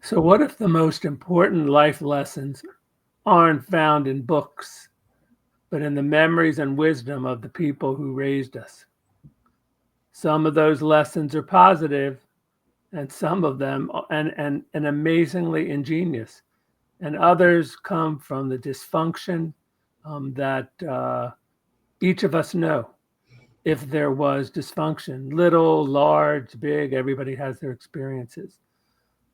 So, what if the most important life lessons aren't found in books, but in the memories and wisdom of the people who raised us? Some of those lessons are positive, and some of them and amazingly ingenious, and others come from the dysfunction that each of us know. If there was dysfunction, little, large, big, everybody has their experiences.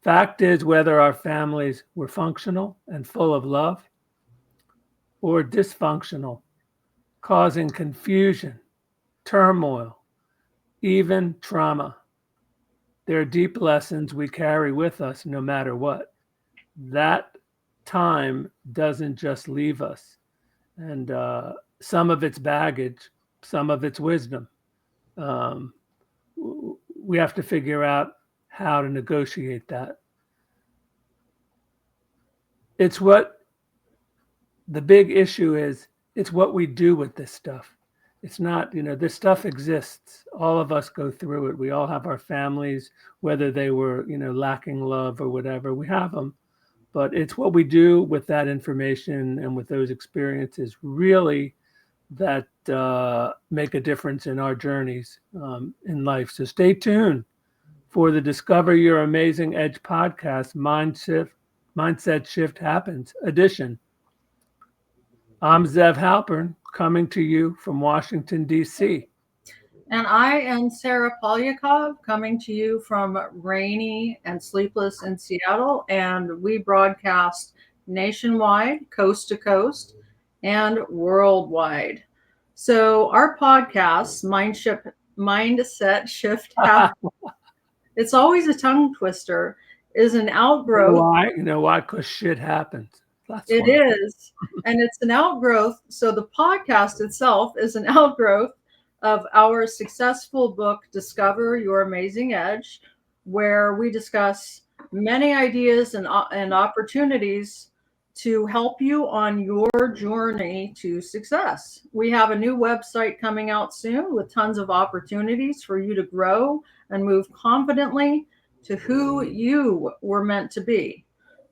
Fact is, whether our families were functional and full of love or dysfunctional, causing confusion, turmoil, even trauma, there are deep lessons we carry with us no matter what. That time doesn't just leave us, and some of it's baggage, some of it's wisdom. Um, we have to figure out how to negotiate that. It's what the big issue is. It's what we do with this stuff. It's not, this stuff exists. All of us go through it. We all have our families, whether they were, lacking love or whatever. We have them, but it's what we do with that information and with those experiences really that make a difference in our journeys in life. So stay tuned for the Discover Your Amazing Edge podcast, Mindset Shift Happens edition. I'm Zev Halpern, coming to you from Washington, D.C. And I am Sarah Polyakov, coming to you from rainy and sleepless in Seattle. And we broadcast nationwide, coast to coast, and worldwide. So our podcast, Mindset Shift Happens, it's always a tongue twister, is an outgrowth. Why? You know why? Because shit happens. That's It why. is. And it's an outgrowth. So the podcast itself is an outgrowth of our successful book, Discover Your Amazing Edge, where we discuss many ideas and opportunities to help you on your journey to success. We have a new website coming out soon with tons of opportunities for you to grow and move confidently to who you were meant to be.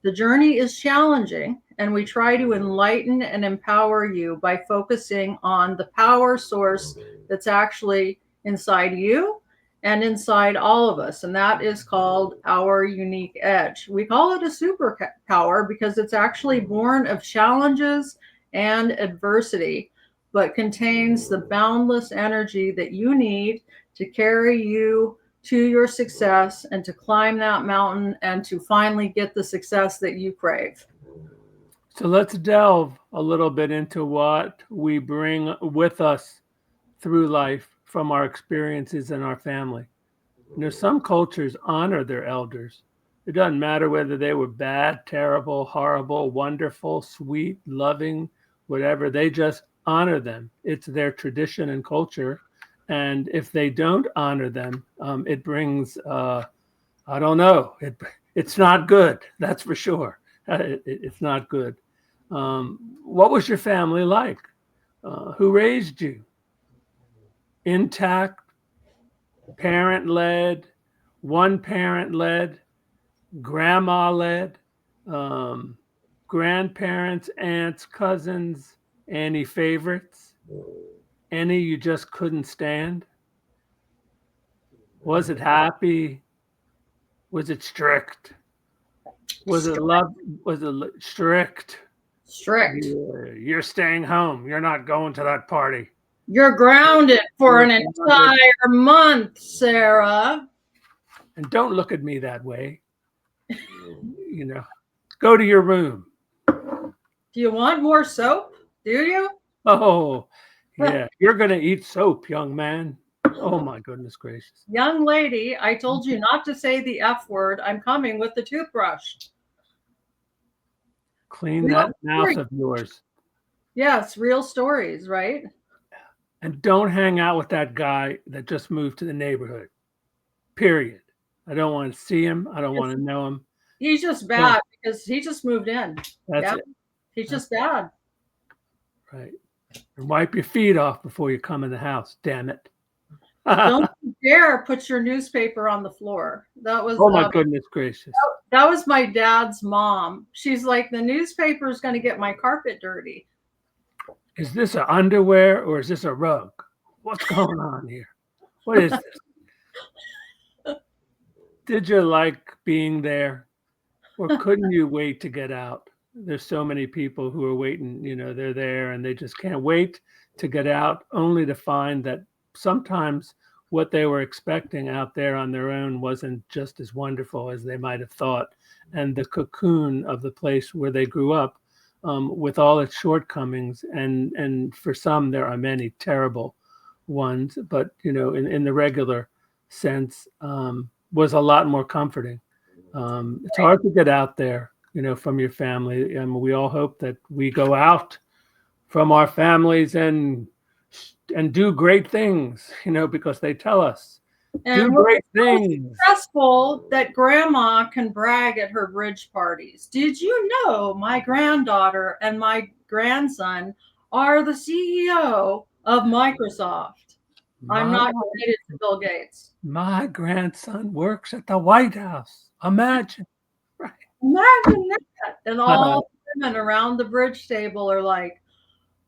The journey is challenging, and we try to enlighten and empower you by focusing on the power source that's actually inside you and inside all of us. And that is called our unique edge. We call it a superpower because it's actually born of challenges and adversity, but contains the boundless energy that you need to carry you to your success and to climb that mountain and to finally get the success that you crave. So let's delve a little bit into what we bring with us through life from our experiences and our family. Some cultures honor their elders. It doesn't matter whether they were bad, terrible, horrible, wonderful, sweet, loving, whatever. They just honor them. It's their tradition and culture. And if they don't honor them, it brings, I don't know, it's not good. That's for sure. It's not good. What was your family like? Who raised you? Intact, parent led, one parent led, grandma led, grandparents, aunts, cousins, any favorites, any you just couldn't stand? Was it happy? Was it strict? Was it love? Was it strict? Strict. You're staying home. You're not going to that party. You're grounded for an entire month, Sarah. And don't look at me that way. Go to your room. Do you want more soap? Do you? Oh, yeah. You're going to eat soap, young man. Oh, my goodness gracious. Young lady, I told you not to say the F word. I'm coming with the toothbrush. Clean that mouth of yours. Yes, real stories, right? And don't hang out with that guy that just moved to the neighborhood. Period. I don't want to see him. I don't want to know him. He's just bad because he just moved in. That's it. He's just bad. Right. And wipe your feet off before you come in the house. Damn it. Don't you dare put your newspaper on the floor. That was. Oh my goodness gracious. That was my dad's mom. She's like, the newspaper is going to get my carpet dirty. Is this a underwear or is this a rug? What's going on here? What is this? Did you like being there? Or couldn't you wait to get out? There's so many people who are waiting, they're there and they just can't wait to get out, only to find that sometimes what they were expecting out there on their own wasn't just as wonderful as they might have thought. And the cocoon of the place where they grew up, with all its shortcomings, and for some there are many terrible ones, but in the regular sense, was a lot more comforting. It's hard to get out there, from your family, and we all hope that we go out from our families and do great things, because they tell us do And we're great so things. successful that grandma can brag at her bridge parties. Did you know my granddaughter and my grandson are the CEO of Microsoft? I'm not related to Bill Gates. My grandson works at the White House. Imagine. Right. Imagine that. And all the women around the bridge table are like,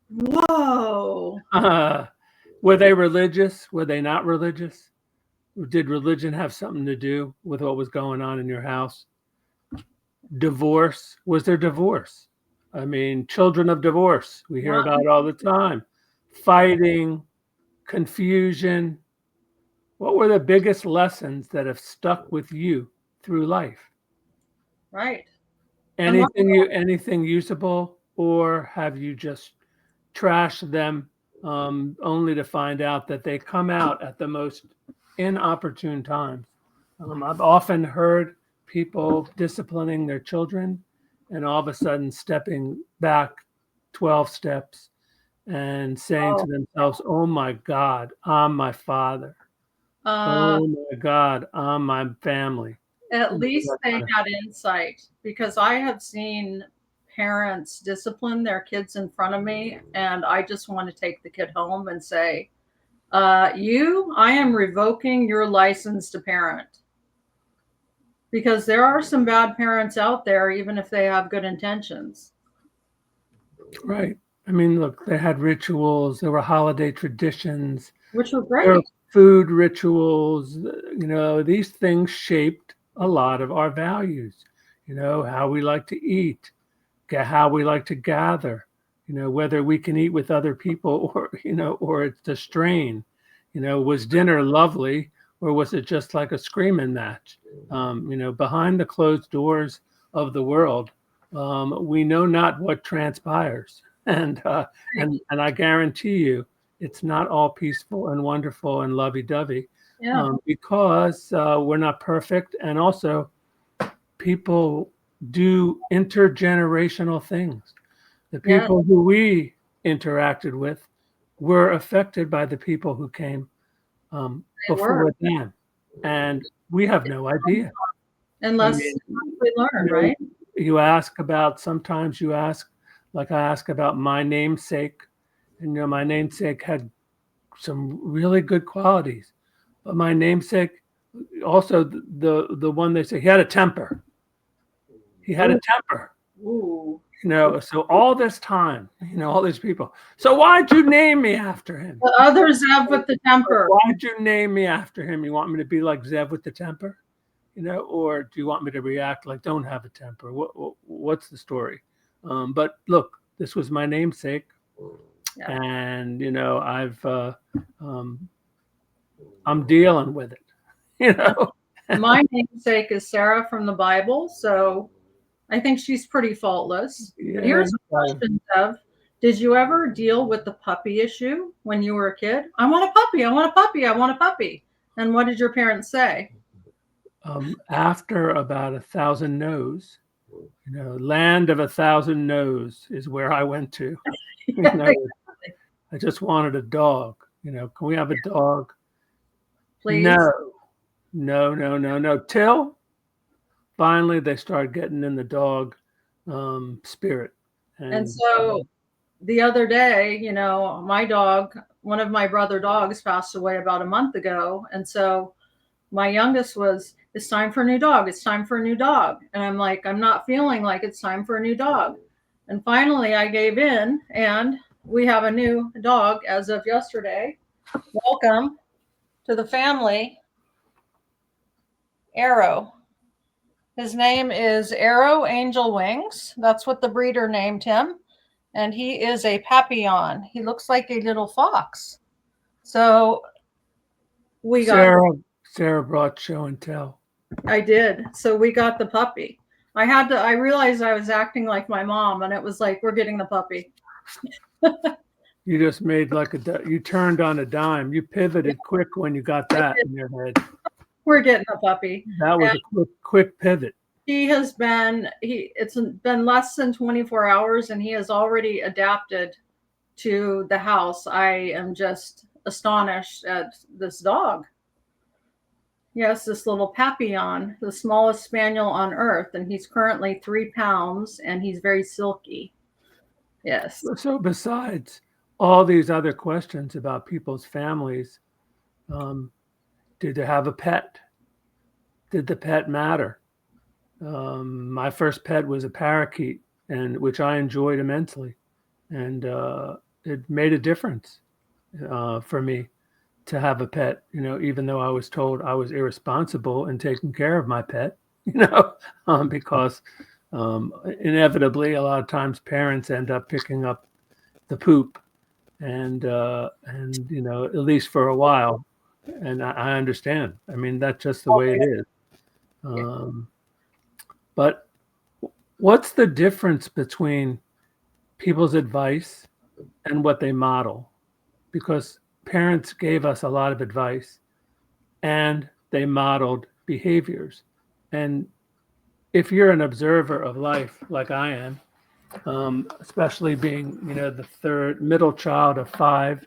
whoa. Were they religious? Were they not religious? Did religion have something to do with what was going on in your house? Divorce? Was there divorce? I mean, children of divorce, we hear about all the time. Fighting, confusion. What were the biggest lessons that have stuck with you through life? Right. Anything usable, or have you just trashed them, only to find out that they come out at the most inopportune times? I've often heard people disciplining their children and all of a sudden stepping back 12 steps and saying to themselves, oh my God, I'm my father. Oh my God, I'm my family. At least they had insight, because I have seen parents discipline their kids in front of me, and I just want to take the kid home and say, I am revoking your license to parent. Because there are some bad parents out there, even if they have good intentions. Right. I mean, look, they had rituals, there were holiday traditions, which were great. There were food rituals, these things shaped a lot of our values, how we like to eat, how we like to gather, whether we can eat with other people or it's a strain, was dinner lovely or was it just like a screaming match? Behind the closed doors of the world, we know not what transpires. And I guarantee you, it's not all peaceful and wonderful and lovey-dovey, because we're not perfect. And also, people do intergenerational things. The people who we interacted with were affected by the people who came before them. And we have no idea. Unless we learn, right? Sometimes you ask, like I ask about my namesake, and my namesake had some really good qualities, but my namesake also the one they say he had a temper. He had a temper. Ooh. So all this time, all these people. So why'd you name me after him? The others have with the temper. Why'd you name me after him? You want me to be like Zev with the temper? Or do you want me to react like don't have a temper? What's the story? But look, this was my namesake, and I'm dealing with it. My namesake is Sarah from the Bible, so I think she's pretty faultless. Here's a question, Zev. Did you ever deal with the puppy issue when you were a kid? I want a puppy. I want a puppy. I want a puppy. And what did your parents say? After about 1,000 no's, land of 1,000 no's is where I went to. I just wanted a dog. Can we have a dog? Please. No. Till finally they started getting in the dog spirit. And so the other day, my dog, one of my brother dogs passed away about a month ago. And so my youngest was it's time for a new dog. It's time for a new dog. And I'm like, I'm not feeling like it's time for a new dog. And finally I gave in, and we have a new dog as of yesterday. Welcome to the family, Arrow. His name is Arrow Angel Wings. That's what the breeder named him. And he is a Papillon. He looks like a little fox. So we got Sarah brought show and tell. I did. So we got the puppy. I realized I was acting like my mom, and it was like, we're getting the puppy. You just made you turned on a dime. You pivoted quick when you got that in your head. We're getting the puppy. That was a quick pivot. It's been less than 24 hours, and he has already adapted to the house. I am just astonished at this dog. Yes, this little Papillon, the smallest spaniel on earth, and he's currently 3 pounds, and he's very silky. Yes. So besides all these other questions about people's families, did they have a pet? Did the pet matter? My first pet was a parakeet, and which I enjoyed immensely, and it made a difference for me to have a pet. Even though I was told I was irresponsible in taking care of my pet, because inevitably a lot of times parents end up picking up the poop, and at least for a while, and I understand. I mean, that's just the way it is. But what's the difference between people's advice and what they model? Because parents gave us a lot of advice and they modeled behaviors. And if you're an observer of life like I am, especially being, the middle child of 5,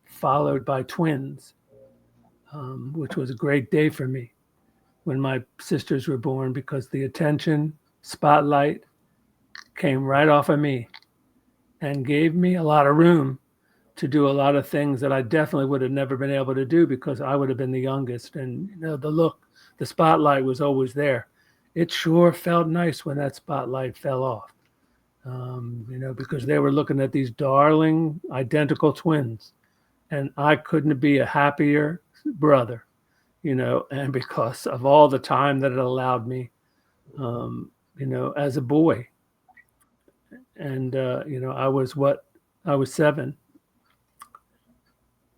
followed by twins, which was a great day for me when my sisters were born, because the attention spotlight came right off of me and gave me a lot of room to do a lot of things that I definitely would have never been able to do because I would have been the youngest. And the spotlight was always there. It sure felt nice when that spotlight fell off, because they were looking at these darling identical twins, and I couldn't be a happier brother, and because of all the time that it allowed me, as a boy. And, I was 7.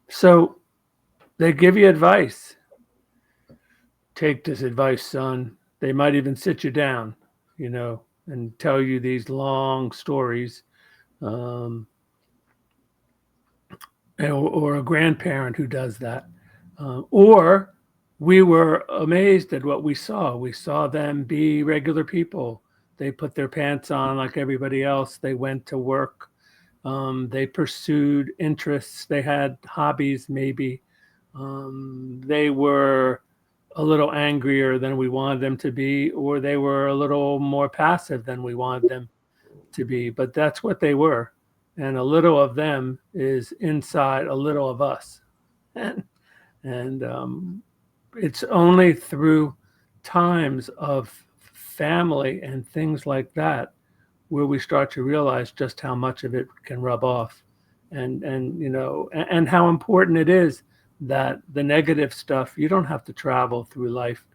So they give you advice. Take this advice, son. They might even sit you down, and tell you these long stories, or a grandparent who does that. Or we were amazed at what we saw. We saw them be regular people. They put their pants on like everybody else. They went to work. They pursued interests. They had hobbies, maybe. They were a little angrier than we wanted them to be, or they were a little more passive than we wanted them to be. But that's what they were. And a little of them is inside a little of us. And it's only through times of family and things like that where we start to realize just how much of it can rub off, and how important it is that the negative stuff, you don't have to travel through life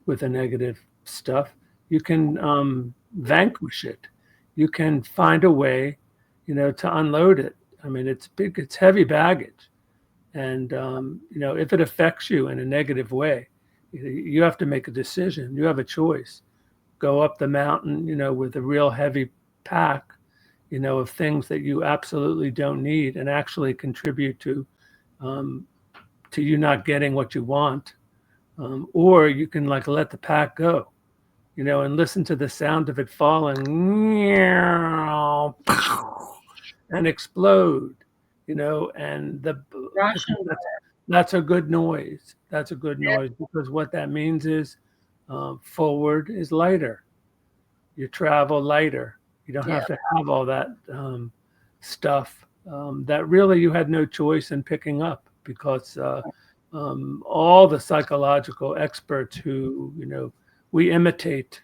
with the negative stuff. You can vanquish it. You can find a way, to unload it. I mean, it's heavy baggage. And, if it affects you in a negative way, you have to make a decision. You have a choice. Go up the mountain, with a real heavy pack, of things that you absolutely don't need and actually contribute to you not getting what you want. Or you can let the pack go, and listen to the sound of it falling and explode, and that's a good noise. That's a good noise, because what that means is forward is lighter. You travel lighter. You don't have to have all that stuff that really you had no choice in picking up, because all the psychological experts who, we imitate.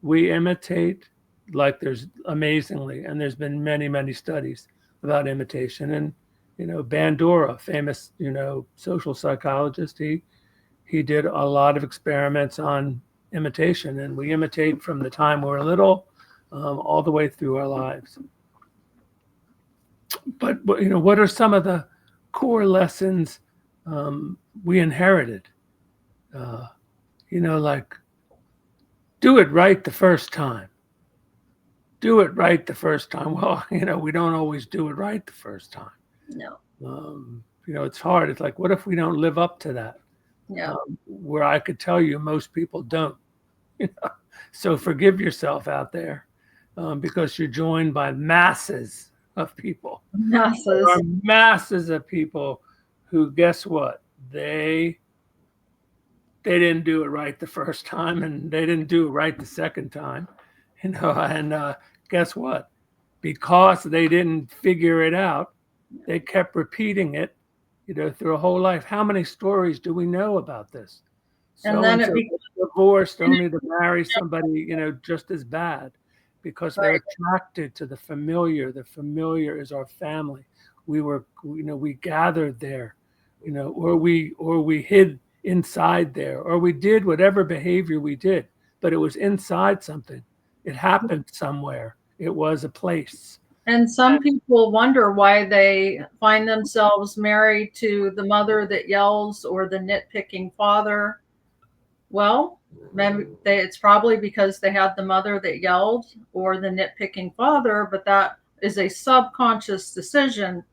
We imitate like there's amazingly, and there's been many, many studies about imitation. And, Bandura, famous, social psychologist, he did a lot of experiments on imitation, and we imitate from the time we're little all the way through our lives. But what are some of the core lessons we inherited? Like do it right the first time. Do it right the first time. Well, we don't always do it right the first time. No. It's hard. It's like, what if we don't live up to that? Yeah. Where I could tell you most people don't. So forgive yourself out there because you're joined by masses of people. Masses. There are masses of people who, guess what? They didn't do it right the first time, and they didn't do it right the second time. And guess what? Because they didn't figure it out, they kept repeating it, through a whole life. How many stories do we know about this? And then it becomes divorced only to marry somebody, just as bad, because they're attracted to the familiar. The familiar is our family. We gathered there, or we hid inside there, or we did whatever behavior we did, but it was inside something. It happened somewhere. It was a place. And some people wonder why they find themselves married to the mother that yells or the nitpicking father. Well, maybe it's probably because they had the mother that yelled or the nitpicking father, but that is a subconscious decision.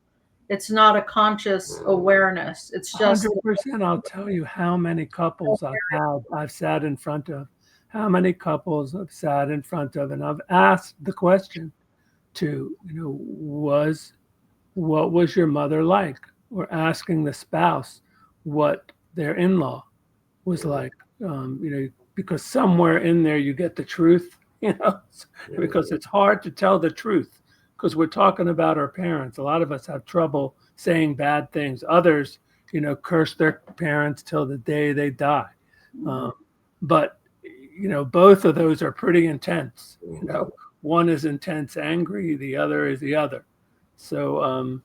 It's not a conscious awareness. It's just 100%. I'll tell you how many couples I've sat in front of, how many couples I've sat in front of, and I've asked the question to, what was your mother like? Or asking the spouse what their in-law was like, because somewhere in there you get the truth, because it's hard to tell the truth because we're talking about our parents. A lot of us have trouble saying bad things. Others, curse their parents till the day they die. But, both of those are pretty intense. One is intense angry, the other is the other. So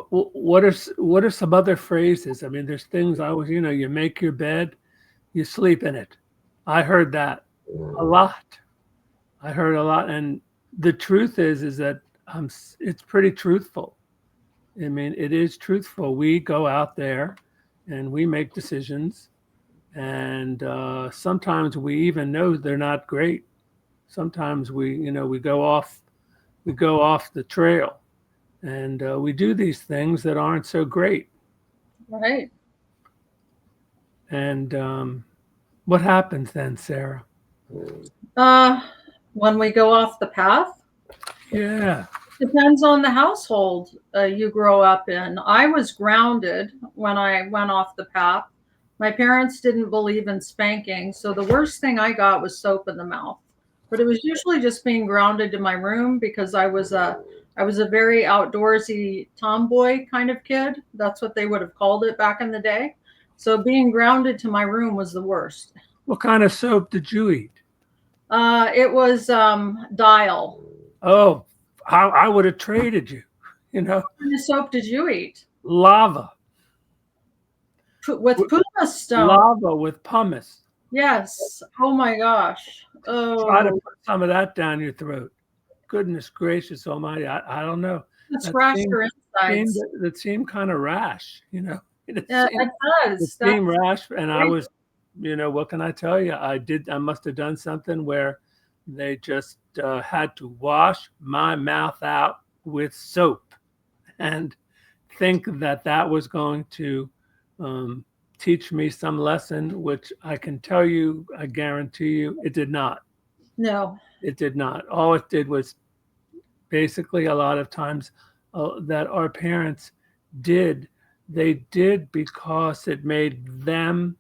what are some other phrases? I mean, there's things I always, you make your bed, you sleep in it. I heard that a lot. I heard a lot. And the truth is that it's pretty truthful. I mean, it is truthful. We go out there and we make decisions. And sometimes we even know they're not great. Sometimes we go off the trail, and we do these things that aren't so great. right. And what happens then, Sarah? When we go off the path, Yeah. depends on the household you grow up in. I was grounded when I went off the path. My parents didn't believe in spanking, so the worst thing I got was soap in the mouth. But it was usually just being grounded to my room because I was a very outdoorsy tomboy kind of kid. That's what they would have called it back in the day. So being grounded to my room was the worst. What kind of soap did you eat? It was Dial. Oh, I would have traded you. What kind of soap did you eat? Lava. With pumice stone. Lava with pumice. Yes. Oh my gosh. Oh, Try to put some of that down your throat. Goodness gracious almighty. I don't know. it scratched your insides. It seemed kind of rash, It does. It seemed rash. And I was, what can I tell you? I must have done something where they just had to wash my mouth out with soap and think that was going to teach me some lesson, which I can tell you, I guarantee you, it did not. No. It did not. All it did was basically a lot of times that our parents did, they did because it made them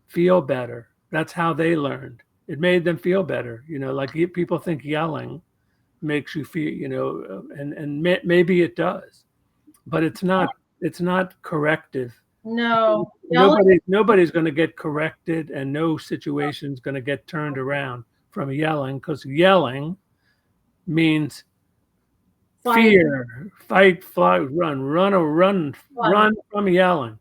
feel better. That's how they learned. It made them feel better. Like people think yelling makes you feel, and maybe it does, but it's not It's not corrective. No, yelling. Nobody's going to get corrected, and no situation's going to get turned around from yelling, because yelling means fear, fight, flight, run from yelling,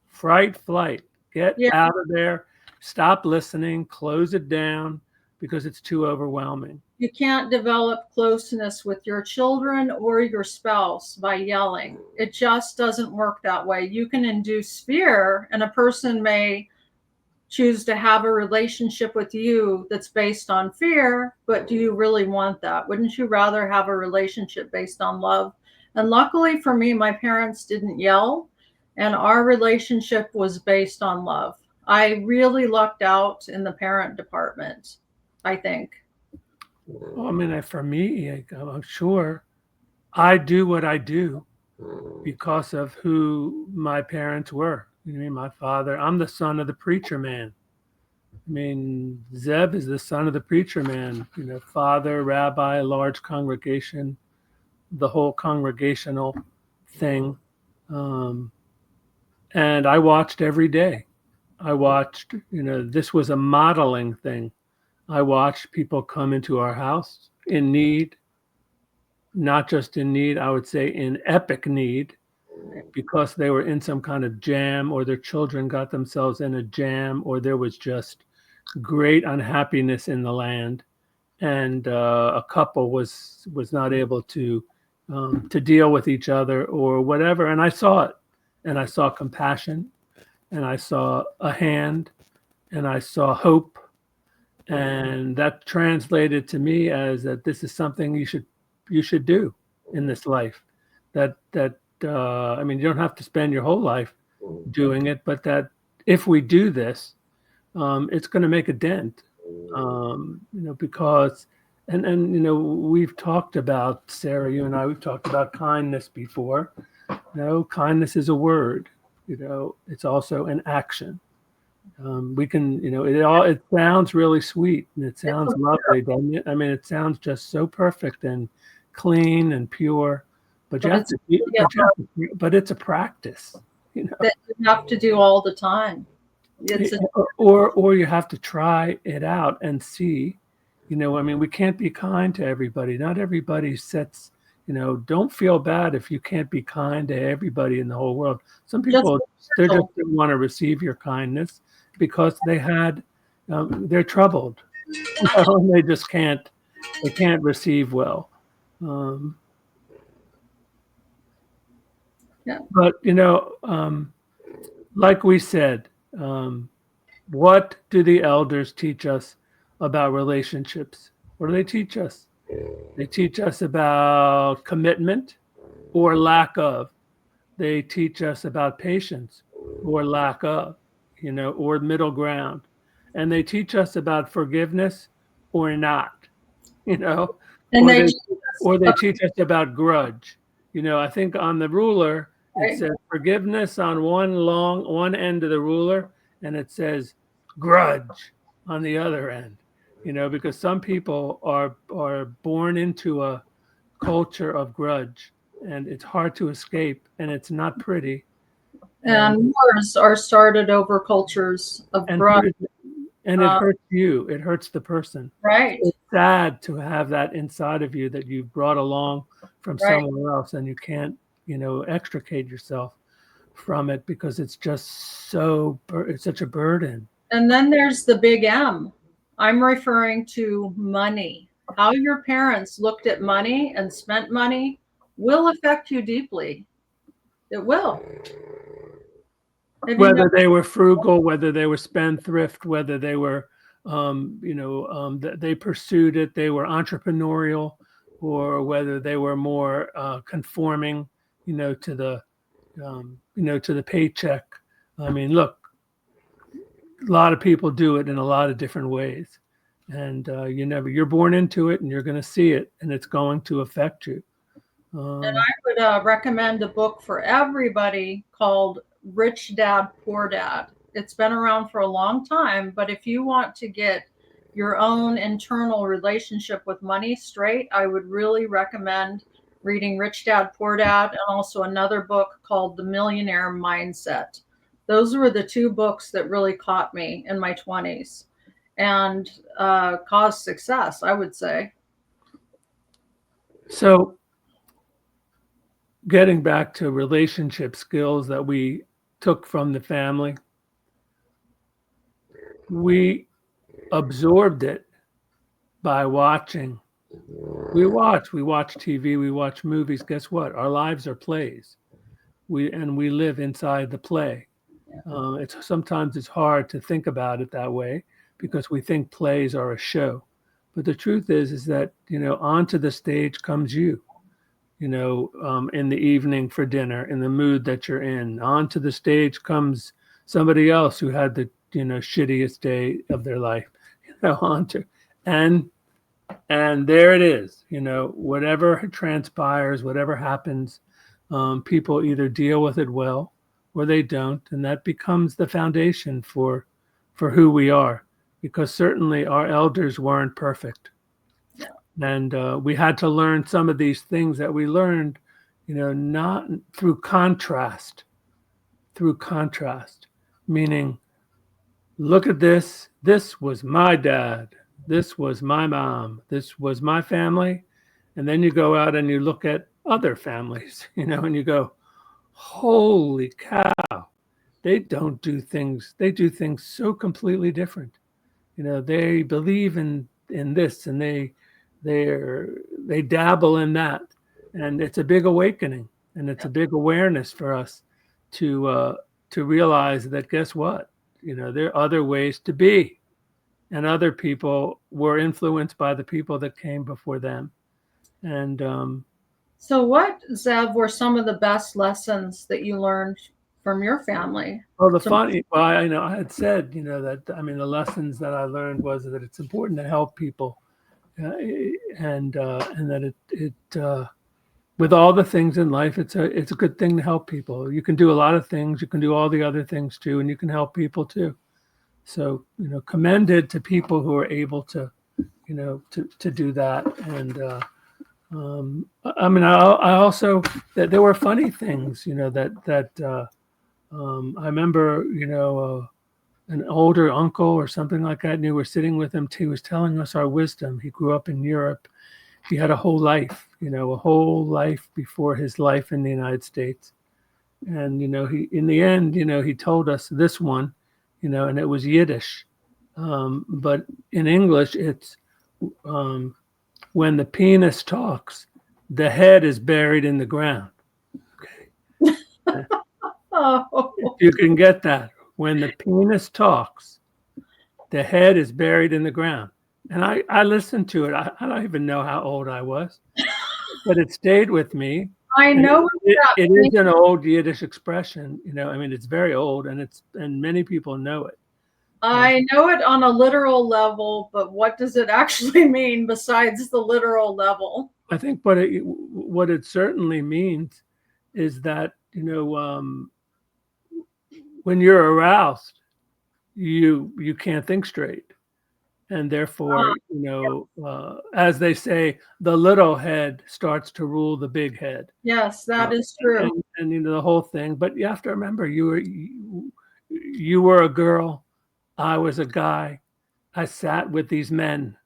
fright, flight. Get Yeah. out of there. Stop listening. Close it down because it's too overwhelming. You can't develop closeness with your children or your spouse by yelling. It just doesn't work that way. You can induce fear, and a person may choose to have a relationship with you that's based on fear, but do you really want that? Wouldn't you rather have a relationship based on love? And luckily for me, my parents didn't yell, and our relationship was based on love. I really lucked out in the parent department, I think. Well, I mean, for me, I'm sure I do what I do because of who my parents were. I mean, my father, I'm the son of the preacher man. I mean, Zeb is the son of the preacher man, father, rabbi, large congregation, the whole congregational thing. And I watched every day. I watched, this was a modeling thing. I watched people come into our house in need, not just in need, I would say in epic need, because they were in some kind of jam, or their children got themselves in a jam, or there was just great unhappiness in the land, and a couple was not able to deal with each other or whatever. And I saw it, and I saw compassion, and I saw a hand, and I saw hope, and that translated to me as that this is something you should do in this life. I mean, you don't have to spend your whole life doing it, but that if we do this, it's going to make a dent. Because we've talked about, Sarah, you and I, we've talked about kindness before. Kindness is a word. It's also an action. We can, it sounds really sweet, and it sounds lovely, doesn't it? I mean, it sounds just so perfect and clean and pure, but but it's a practice, that you have to do all the time. Or you have to try it out and see, I mean, we can't be kind to everybody. Not everybody sets, don't feel bad if you can't be kind to everybody in the whole world. Some people, they just don't want to receive your kindness because they're troubled. And they just can't receive well. But, like we said, what do the elders teach us about relationships? What do they teach us? They teach us about commitment or lack of. They teach us about patience or lack of, or middle ground. And they teach us about forgiveness or not, And or they teach us about grudge. I think on the ruler, it says forgiveness on one end of the ruler, and it says grudge on the other end, because some people are born into a culture of grudge, and it's hard to escape, and it's not pretty. And wars are started over cultures of grudge. And it hurts you. It hurts the person. Right. It's sad to have that inside of you that you've brought along from somewhere else, and you can't, extricate yourself from it because it's just it's such a burden. And then there's the big M. I'm referring to money. How your parents looked at money and spent money will affect you deeply. It will. Whether they were frugal, whether they were spendthrift, whether they were, they pursued it, they were entrepreneurial, or whether they were more conforming, to the paycheck. I mean, look, a lot of people do it in a lot of different ways, and you're born into it, and you're going to see it, and it's going to affect you. And I would recommend a book for everybody called Rich Dad, Poor Dad. It's been around for a long time, but if you want to get your own internal relationship with money straight, I would really recommend reading Rich Dad, Poor Dad, and also another book called The Millionaire Mindset. Those were the two books that really caught me in my 20s and caused success, I would say. So getting back to relationship skills that we took from the family, we absorbed it by watching. We watch TV, we watch movies. Guess what? Our lives are plays. We live inside the play. Sometimes it's hard to think about it that way because we think plays are a show. But the truth is that, onto the stage comes you, in the evening for dinner, in the mood that you're in. Onto the stage comes somebody else who had the, shittiest day of their life, onto. And there it is, whatever transpires, whatever happens, people either deal with it well or they don't. And that becomes the foundation for who we are, because certainly our elders weren't perfect. And we had to learn some of these things that we learned, not through contrast, meaning, look at this. This was my dad. This was my mom. This was my family. And then you go out and you look at other families, and you go, holy cow, they don't do things. They do things so completely different. They believe in this and they dabble in that. And it's a big awakening, and it's a big awareness for us to realize that, guess what? There are other ways to be, and other people were influenced by the people that came before them. And so what, Zev, were some of the best lessons that you learned from your family? Well, I had said, that, the lessons that I learned was that it's important to help people, and that it with all the things in life, it's a good thing to help people. You can do a lot of things. You can do all the other things too, and you can help people too. So, commended to people who are able to, to do that. And I also, that there were funny things, that I remember, an older uncle or something like that, and we were sitting with him. He was telling us our wisdom. He grew up in Europe. He had a whole life, before his life in the United States. And, he, in the end, he told us this one, and it was Yiddish. But in English, it's when the penis talks, the head is buried in the ground. Okay. Oh. If you can get that. When the penis talks, the head is buried in the ground. And I listened to it. I don't even know how old I was, but it stayed with me. I know it is an old Yiddish expression. It's very old, and many people know it. I know it on a literal level, but what does it actually mean besides the literal level? I think what it certainly means is that, when you're aroused, you can't think straight. And therefore, as they say, the little head starts to rule the big head. Yes, that is true. And the whole thing. But you have to remember, you were a girl, I was a guy. I sat with these men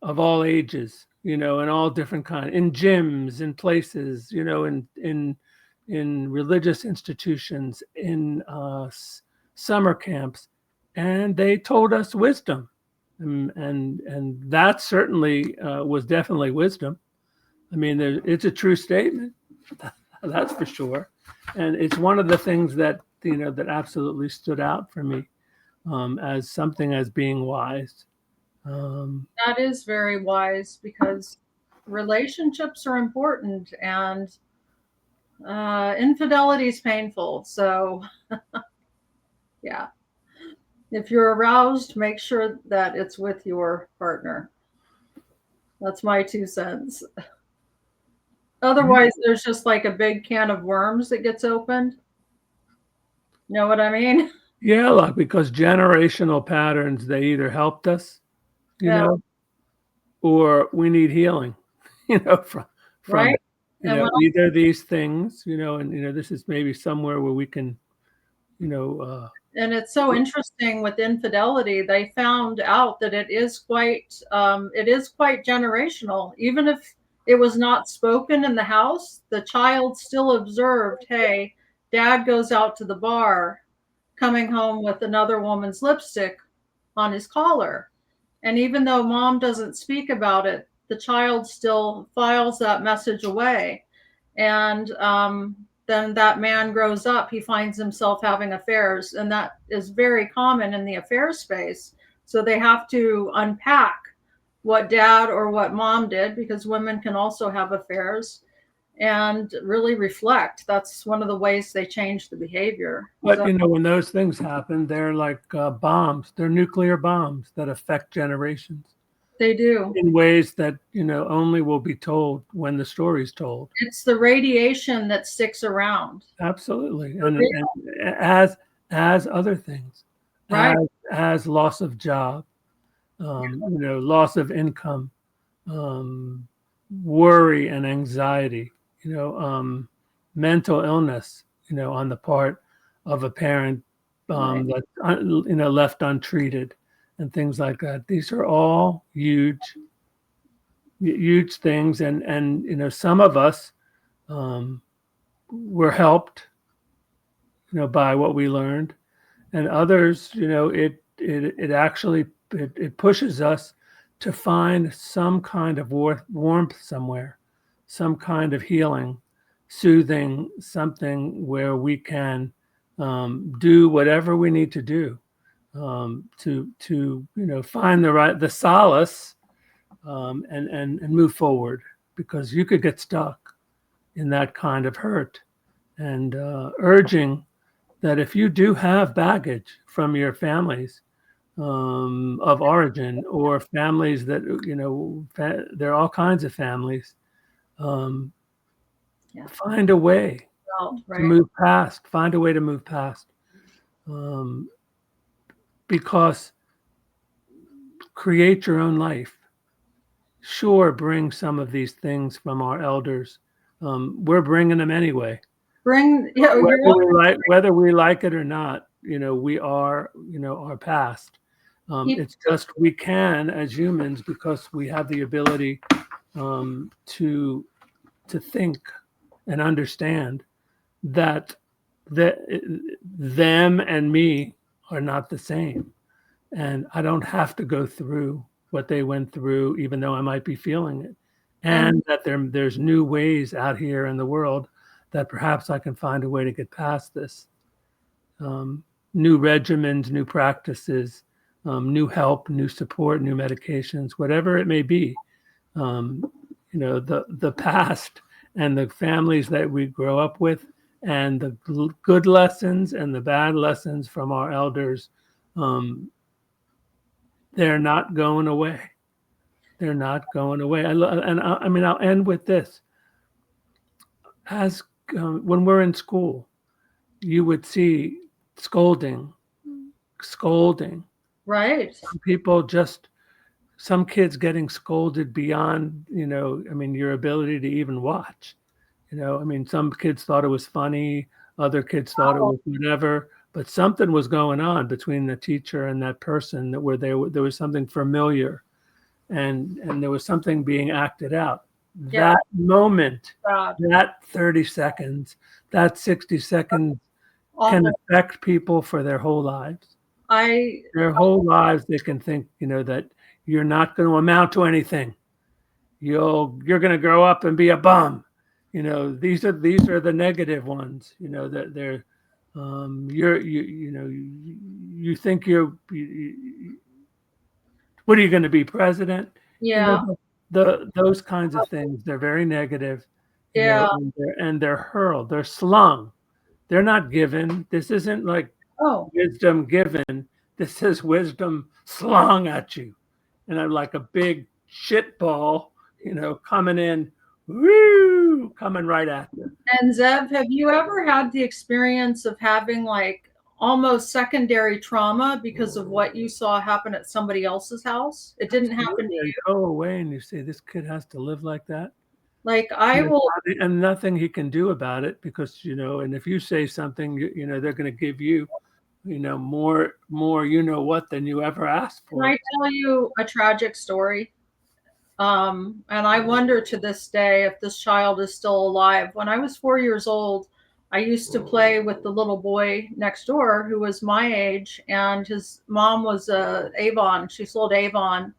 of all ages, and all different kinds, in gyms, in places, in religious institutions, in summer camps, and they told us wisdom. And that certainly was definitely wisdom. It's a true statement, that's for sure. And it's one of the things that, that absolutely stood out for me as something as being wise. That is very wise, because relationships are important, and infidelity is painful. So, yeah. If you're aroused, make sure that it's with your partner. That's my 2 cents. Otherwise, there's just like a big can of worms that gets opened. Know what I mean? Yeah, because generational patterns, they either helped us, or we need healing, from right? You And know, when either these things, you know, and, you know, this is maybe somewhere where we can, you know, And it's so interesting with infidelity. They found out that it is quite generational. Even if it was not spoken in the house, the child still observed, hey, dad goes out to the bar, coming home with another woman's lipstick on his collar. And even though mom doesn't speak about it, the child still files that message away. And then that man grows up, he finds himself having affairs, and that is very common in the affair space. So they have to unpack what dad or what mom did, because women can also have affairs, and really reflect. That's one of the ways they change the behavior. but, So you know, when those things happen, they're like bombs. They're nuclear bombs that affect generations they do. in ways that, you know, only will be told when the story's told. It's the radiation that sticks around. Absolutely. For And real. as other things, Right. as loss of job, you know, loss of income, um, worry and anxiety, you know, mental illness, you know, on the part of a parent Right. that's you know, left untreated, and things like that. These are all huge things, and you know, some of us um, were helped, you know, by what we learned, and others, you know, it actually it pushes us to find some kind of warmth somewhere, some kind of healing, soothing, something where we can do whatever we need to do to you know, find the solace, and move forward, because you could get stuck in that kind of hurt, and urging that if you do have baggage from your families of origin, or families that, you know, there are all kinds of families, um, Yeah. find a way Felt, to right. move past, find a way to move past, um, because create your own life. Sure, bring some of these things from our elders. We're bringing them anyway. Yeah, you're Whether we like it or not, you know, we are, you know, our past. keep It's just we can, as humans, because we have the ability to think and understand that that them and me are not the same, and I don't have to go through what they went through, even though I might be feeling it, and and that there's new ways out here in the world that perhaps I can find a way to get past this. New regimens, new practices, new help, new support, new medications, whatever it may be. Um, you know, the past and the families that we grow up with, and the good lessons and the bad lessons from our elders, um, they're not going away. They're not going away. I mean, I'll end with this. As when we're in school, you would see scolding, scolding. right. People just, some kids getting scolded beyond, you know, I mean, your ability to even watch. You know, I mean, some kids thought it was funny, other kids thought it Oh, was whatever, but something was going on between the teacher and that person, that where there was something familiar, and there was something being acted out. yeah, That moment, God. that 30 seconds, that 60 seconds can Awful. affect people for their whole lives. I Their whole lives, they can think, you know, that you're not going to amount to anything. You're going to grow up and be a bum. You know, these are the negative ones. You know, that they're you know, you think what are you going to be, president? You know, Yeah, those kinds of things. They're very negative. You know, yeah. and they're hurled. They're slung. They're not given. This isn't like Oh, wisdom given. This is wisdom slung at you, and I'm like a big shit ball, you know, coming in, woo, coming right at you. and Zev, have you ever had the experience of having like almost secondary trauma because of what you saw happen at somebody else's house? It didn't happen to Absolutely. you. And go away, and you say, this kid has to live like that. Like I And will, nothing he can do about it because, and if you say something, they're going to give you, more, what than you ever asked can for. I tell you a tragic story? And I wonder to this day if this child is still alive. When I was 4 years old, I used to play with the little boy next door who was my age, and his mom was Avon. She sold Avon.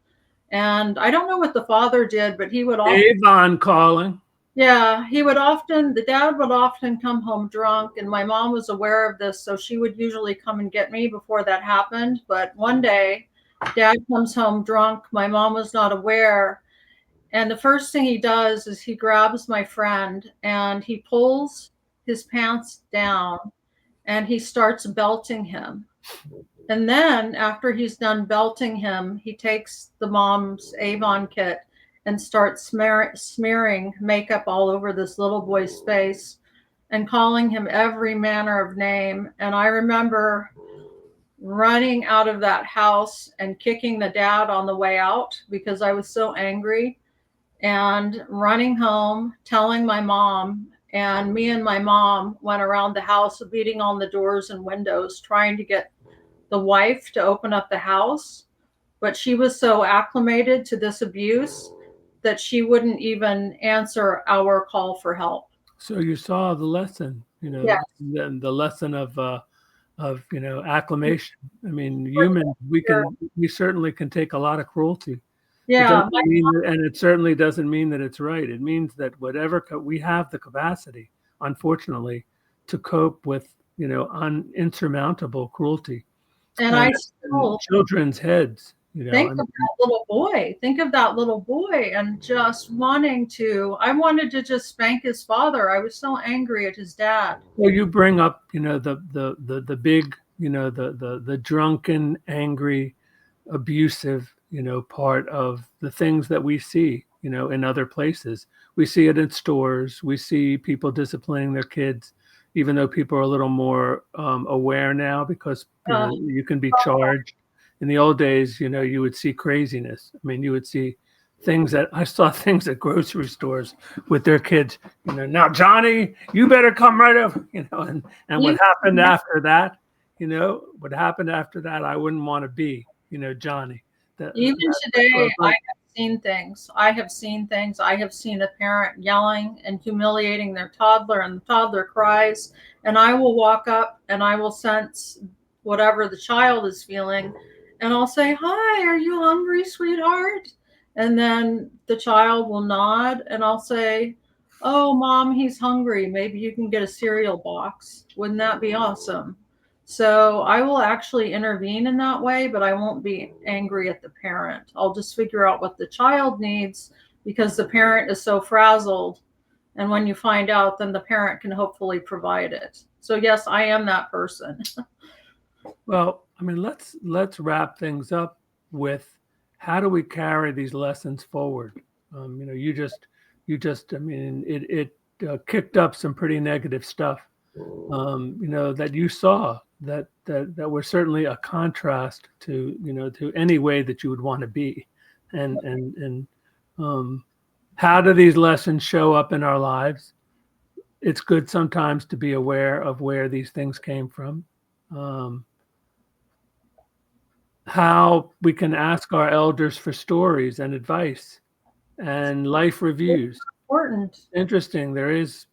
And I don't know what the father did, but he would often, Avon calling. yeah, the dad would often come home drunk, and my mom was aware of this. So she would usually come and get me before that happened. But one day, dad comes home drunk. My mom was not aware. And the first thing he does is he grabs my friend and he pulls his pants down and he starts belting him. And then after he's done belting him, he takes the mom's Avon kit and starts smearing makeup all over this little boy's face and calling him every manner of name. And I remember running out of that house and kicking the dad on the way out because I was so angry, and running home, telling my mom. And me and my mom went around the house beating on the doors and windows, trying to get the wife to open up the house. But she was so acclimated to this abuse that she wouldn't even answer our call for help. So you saw the lesson, Yeah. the lesson of acclimation. I mean, humans, we certainly can take a lot of cruelty. It Yeah. doesn't mean, and it certainly doesn't mean that it's right. It means that we have the capacity, unfortunately, to cope with, insurmountable cruelty And and, I still children's heads, think I of mean, that little boy. Think of that little boy and just I wanted to just spank his father. I was so angry at his dad. well, you bring up, the big, the drunken, angry, abusive, part of the things that we see, in other places. We see it in stores. We see people disciplining their kids, even though people are a little more aware now because, Uh, you can be charged. In the old days, you would see craziness. I mean, you would see I saw things at grocery stores with their kids, now Johnny, you better come right over, and even what happened after that, I wouldn't want to be, Johnny. even That's today, I but have seen things. I have seen things. I have seen a parent yelling and humiliating their toddler, and the toddler cries. And I will walk up and I will sense whatever the child is feeling. And I'll say, "Hi, are you hungry, sweetheart?" And then the child will nod, and I'll say, "Oh, mom, he's hungry. Maybe you can get a cereal box. Wouldn't that be awesome?" So I will actually intervene in that way, but I won't be angry at the parent. I'll just figure out what the child needs because the parent is so frazzled. And when you find out, then the parent can hopefully provide it. So yes, I am that person. well, I mean, let's wrap things up with how do we carry these lessons forward? You just, I mean, it kicked up some pretty negative stuff, that you saw that were certainly a contrast to, to any way that you would want to be, and um, how do these lessons show up in our lives? It's good sometimes to be aware of where these things came from. Um, how we can ask our elders for stories and advice and life reviews. Important. Interesting. There is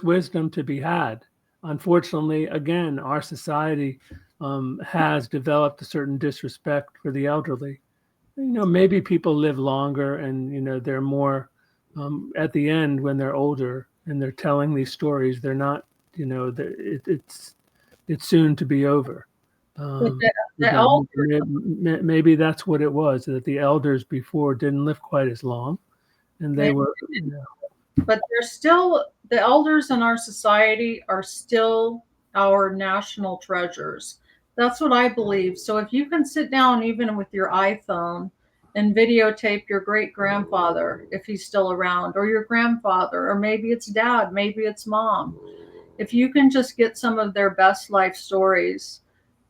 wisdom to be had. Unfortunately, again, our society has developed a certain disrespect for the elderly. Maybe people live longer and, they're more at the end when they're older and they're telling these stories. They're not, it's soon to be over. But Um, the elder, maybe that's what it was, that the elders before didn't live quite as long and they were, but they're still the elders in our society are still our national treasures. That's what I believe. So if you can sit down even with your iPhone and videotape your great grandfather if he's still around, or your grandfather, or maybe it's dad, maybe it's mom, if you can just get some of their best life stories,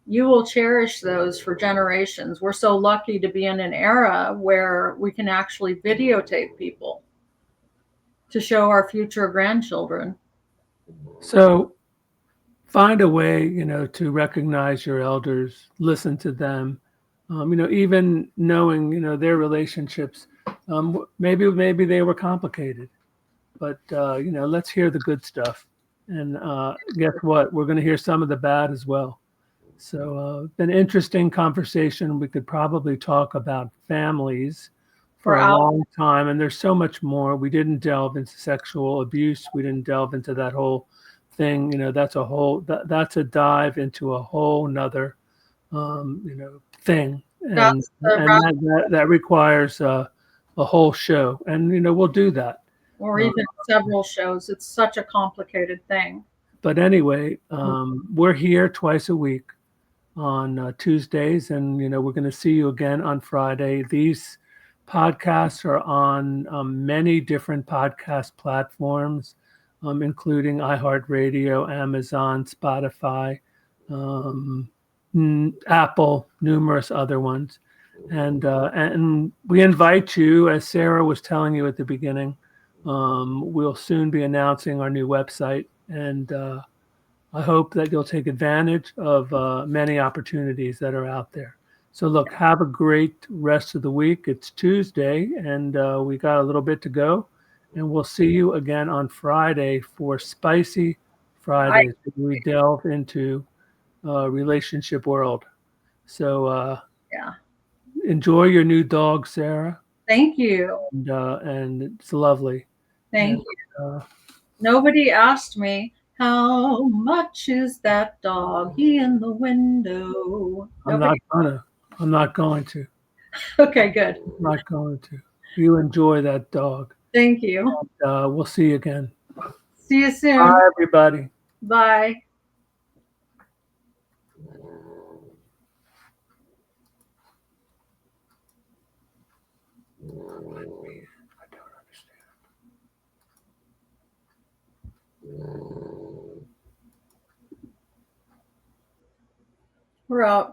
you will cherish those for generations. We're so lucky to be in an era where we can actually videotape people. to show our future grandchildren. So find a way, to recognize your elders, listen to them, even knowing, their relationships. Maybe they were complicated, but, let's hear the good stuff. And guess what? We're going to hear some of the bad as well. So been an interesting conversation. We could probably talk about families for a long time, and there's so much more. We didn't delve into sexual abuse. We didn't delve into that whole thing. That's that's a dive into a whole nother thing, and that requires a whole show, and we'll do that, or even several shows. It's such a complicated thing. But anyway, we're here twice a week on Tuesdays, and we're going to see you again on Friday. These podcasts are on many different podcast platforms, including iHeartRadio, Amazon, Spotify, Apple, numerous other ones, and we invite you, as Sarah was telling you at the beginning. We'll soon be announcing our new website, and I hope that you'll take advantage of many opportunities that are out there. So look, have a great rest of the week. It's Tuesday, and we got a little bit to go. And we'll see you again on Friday for Spicy Fridays. We delve into relationship world. So enjoy your new dog, Sarah. Thank you. And it's lovely. Thank you. Nobody asked me, how much is that doggy in the window? I'm not going to. Okay, good. I'm not going to. You enjoy that dog. Thank you. And, we'll see you again. See you soon. Bye, everybody. Bye. I don't understand. We're out.